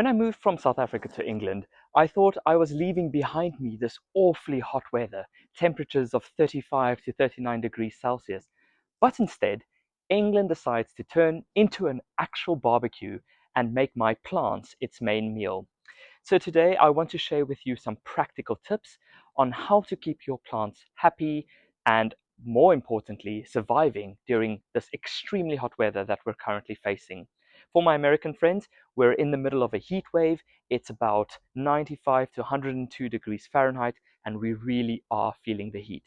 When I moved from South Africa to England, I thought I was leaving behind me this awfully hot weather, temperatures of 35 to 39 degrees Celsius. But instead, England decides to turn into an actual barbecue and make my plants its main meal. So today I want to share with you some practical tips on how to keep your plants happy and, more importantly, surviving during this extremely hot weather that we're currently facing. For my American friends, we're in the middle of a heat wave. It's about 95 to 102 degrees Fahrenheit, and we really are feeling the heat.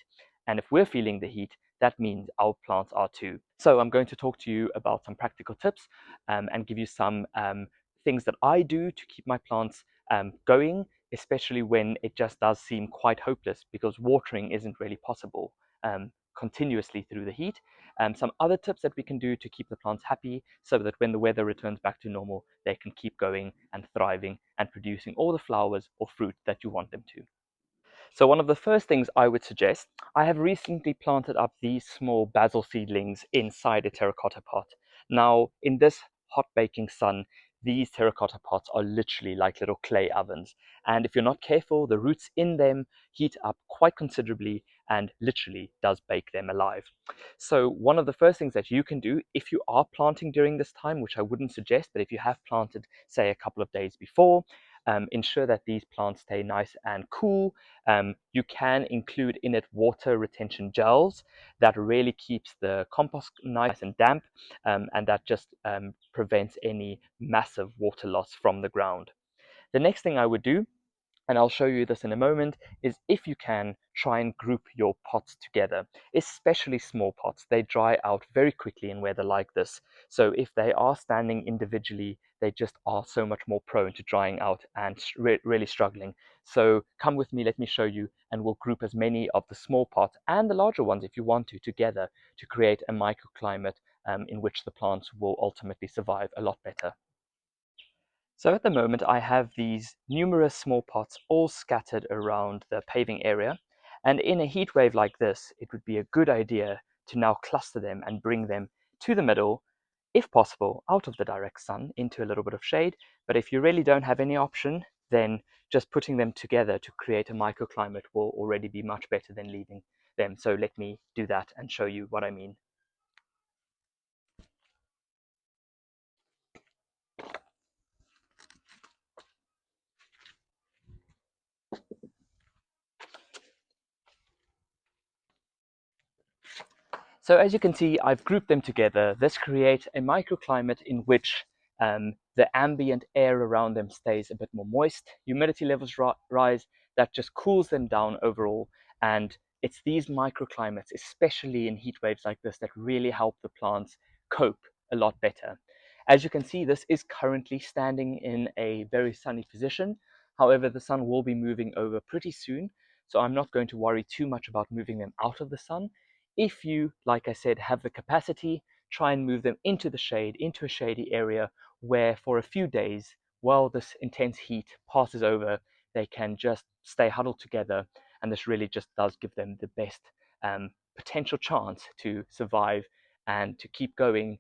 And if we're feeling the heat, that means our plants are too. So I'm going to talk to you about some practical tips and give you some things that I do to keep my plants going, especially when it just does seem quite hopeless because watering isn't really possible continuously through the heat. Some other tips that we can do to keep the plants happy so that when the weather returns back to normal, they can keep going and thriving and producing all the flowers or fruit that you want them to. So one of the first things I would suggest, I have recently planted up these small basil seedlings inside a terracotta pot. Now, in this hot baking sun, these terracotta pots are literally like little clay ovens. And if you're not careful, the roots in them heat up quite considerably and literally does bake them alive. So one of the first things that you can do if you are planting during this time, which I wouldn't suggest, but if you have planted, say, a couple of days before, ensure that these plants stay nice and cool. You can include in it water retention gels that really keeps the compost nice and damp, and that just prevents any massive water loss from the ground. The next thing I would do, and I'll show you this in a moment, is if you can try and group your pots together, especially small pots. They dry out very quickly in weather like this. So if they are standing individually, they just are so much more prone to drying out and really struggling. So come with me, let me show you, and we'll group as many of the small pots and the larger ones if you want to together to create a microclimate in which the plants will ultimately survive a lot better. So at the moment I have these numerous small pots all scattered around the paving area, and in a heat wave like this it would be a good idea to now cluster them and bring them to the middle, if possible out of the direct sun into a little bit of shade. But if you really don't have any option, then just putting them together to create a microclimate will already be much better than leaving them. So let me do that and show you what I mean. So as you can see, I've grouped them together. This creates a microclimate in which the ambient air around them stays a bit more moist, humidity levels rise, that just cools them down overall. And it's these microclimates, especially in heat waves like this, that really help the plants cope a lot better. As you can see, this is currently standing in a very sunny position. However, the sun will be moving over pretty soon, so I'm not going to worry too much about moving them out of the sun. If you, like I said, have the capacity, try and move them into the shade, into a shady area where for a few days, while this intense heat passes over, they can just stay huddled together. And this really just does give them the best potential chance to survive and to keep going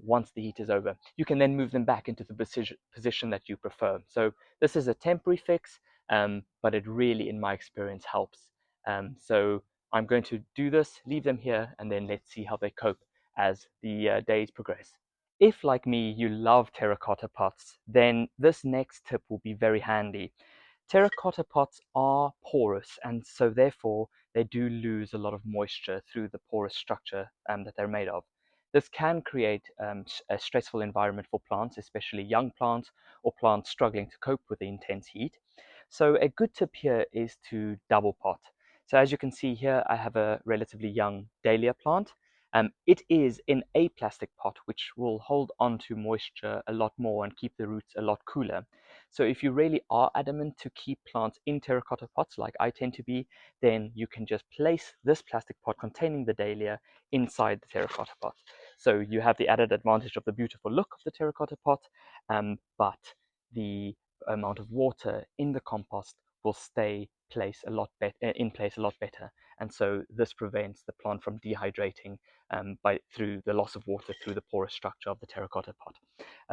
once the heat is over. You can then move them back into the position that you prefer. So this is a temporary fix, but it really, in my experience, helps. So I'm going to do this, leave them here, and then let's see how they cope as the days progress. If, like me, you love terracotta pots, then this next tip will be very handy. Terracotta pots are porous, and so therefore they do lose a lot of moisture through the porous structure that they're made of. This can create a stressful environment for plants, especially young plants or plants struggling to cope with the intense heat. So a good tip here is to double pot. So as you can see here, I have a relatively young dahlia plant. It is in a plastic pot, which will hold on to moisture a lot more and keep the roots a lot cooler. So if you really are adamant to keep plants in terracotta pots, like I tend to be, then you can just place this plastic pot containing the dahlia inside the terracotta pot. So you have the added advantage of the beautiful look of the terracotta pot, but the amount of water in the compost will stay in place a lot better, and so this prevents the plant from dehydrating through the loss of water through the porous structure of the terracotta pot.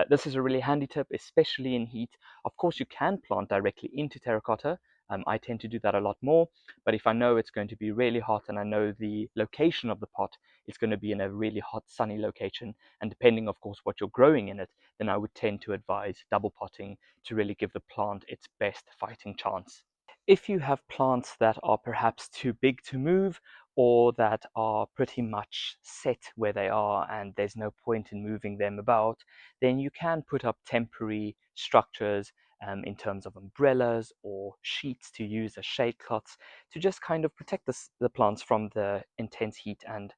This is a really handy tip, especially in heat. Of course, you can plant directly into terracotta. I tend to do that a lot more, but if I know it's going to be really hot and I know the location of the pot is going to be in a really hot, sunny location, and depending, of course, what you're growing in it, then I would tend to advise double potting to really give the plant its best fighting chance. If you have plants that are perhaps too big to move or that are pretty much set where they are and there's no point in moving them about, then you can put up temporary structures in terms of umbrellas or sheets to use as shade cloths to just kind of protect the plants from the intense heat and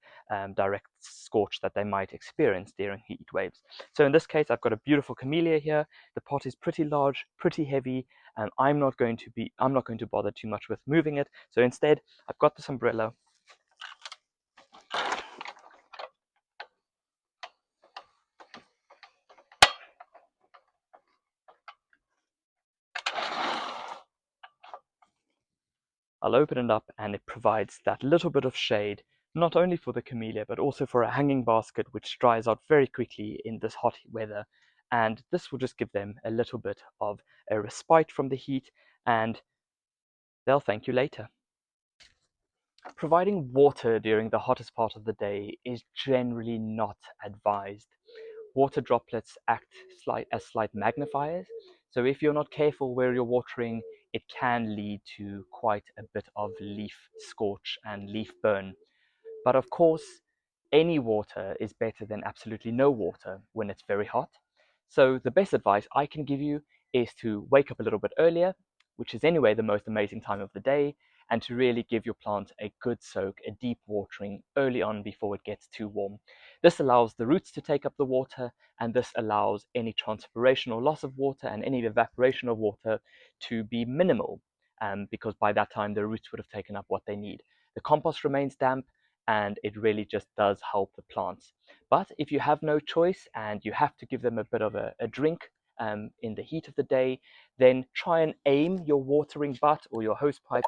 direct scorch that they might experience during heat waves. So in this case, I've got a beautiful camellia here. The pot is pretty large, pretty heavy, and I'm not going to bother too much with moving it. So instead, I've got this umbrella. I'll open it up and it provides that little bit of shade, not only for the camellia, but also for a hanging basket, which dries out very quickly in this hot weather. And this will just give them a little bit of a respite from the heat, and they'll thank you later. Providing water during the hottest part of the day is generally not advised. Water droplets act as slight magnifiers, so if you're not careful where you're watering, it can lead to quite a bit of leaf scorch and leaf burn. But of course, any water is better than absolutely no water when it's very hot. So the best advice I can give you is to wake up a little bit earlier, which is anyway the most amazing time of the day, and to really give your plant a good soak, a deep watering early on before it gets too warm. This allows the roots to take up the water, and this allows any transpiration or loss of water and any evaporation of water to be minimal, because by that time the roots would have taken up what they need. The compost remains damp, and it really just does help the plants. But if you have no choice and you have to give them a bit of a drink in the heat of the day, then try and aim your watering butt or your hose pipe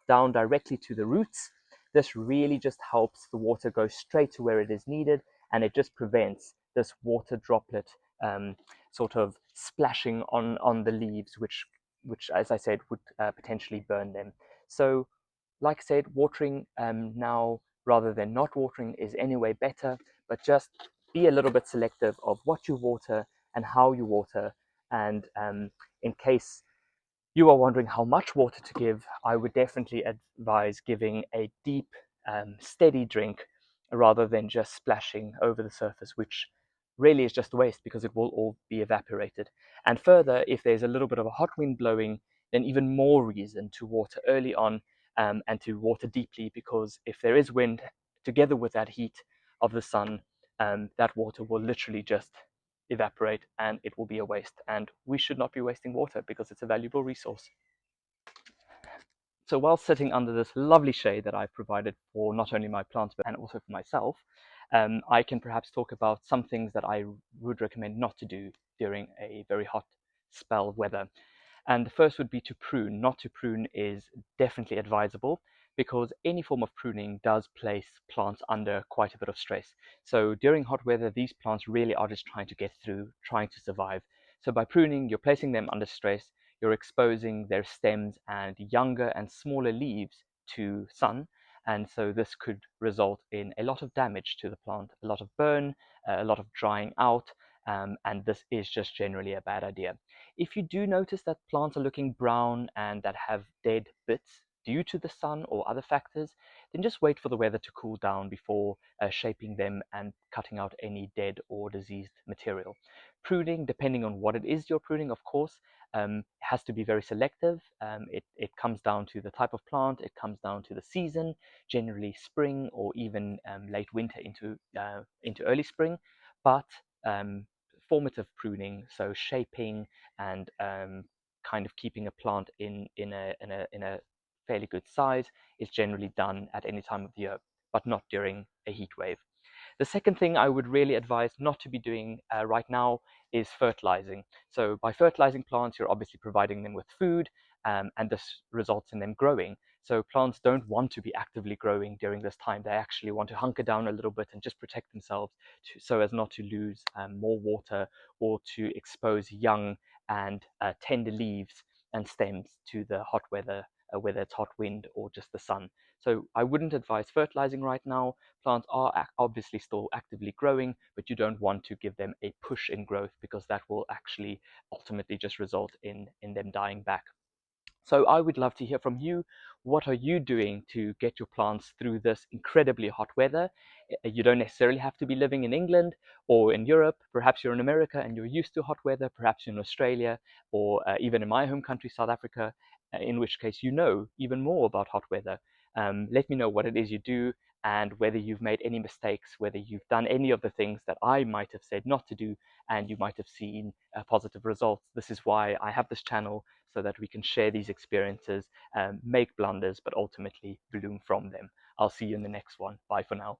down directly to the roots. This really just helps the water go straight to where it is needed, and it just prevents this water droplet sort of splashing on the leaves, which as I said, would potentially burn them. So like I said, watering now rather than not watering is anyway better, but just be a little bit selective of what you water and how you water. And in case you are wondering how much water to give, I would definitely advise giving a deep, steady drink rather than just splashing over the surface, which really is just a waste because it will all be evaporated. And further, if there's a little bit of a hot wind blowing, then even more reason to water early on and to water deeply, because if there is wind together with that heat of the sun, that water will literally just evaporate and it will be a waste. And we should not be wasting water because it's a valuable resource. So while sitting under this lovely shade that I've provided for not only my plants but and also for myself, I can perhaps talk about some things that I would recommend not to do during a very hot spell of weather. And the first would be to prune. Not to prune is definitely advisable because any form of pruning does place plants under quite a bit of stress. So during hot weather, these plants really are just trying to get through, trying to survive. So by pruning, you're placing them under stress, you're exposing their stems and younger and smaller leaves to sun. And so this could result in a lot of damage to the plant, a lot of burn, a lot of drying out, and this is just generally a bad idea. If you do notice that plants are looking brown and that have dead bits due to the sun or other factors, then just wait for the weather to cool down before shaping them and cutting out any dead or diseased material. Pruning, depending on what it is you're pruning, of course, has to be very selective. It comes down to the type of plant, it comes down to the season, generally spring or even late winter into early spring. But formative pruning, so shaping and kind of keeping a plant in a fairly good size, is generally done at any time of the year, but not during a heat wave. The second thing I would really advise not to be doing right now is fertilizing. So by fertilizing plants, you're obviously providing them with food, and this results in them growing. So plants don't want to be actively growing during this time. They actually want to hunker down a little bit and just protect themselves so as not to lose more water or to expose young and tender leaves and stems to the hot weather, whether it's hot wind or just the sun. So I wouldn't advise fertilizing right now. Plants are obviously still actively growing, but you don't want to give them a push in growth because that will actually ultimately just result in them dying back. So I would love to hear from you. What are you doing to get your plants through this incredibly hot weather? You don't necessarily have to be living in England or in Europe. Perhaps you're in America and you're used to hot weather. Perhaps you're in Australia or even in my home country, South Africa, in which case you know even more about hot weather. Let me know what it is you do and whether you've made any mistakes, whether you've done any of the things that I might have said not to do and you might have seen positive results. This is why I have this channel, so that we can share these experiences, make blunders, but ultimately bloom from them. I'll see you in the next one. Bye for now.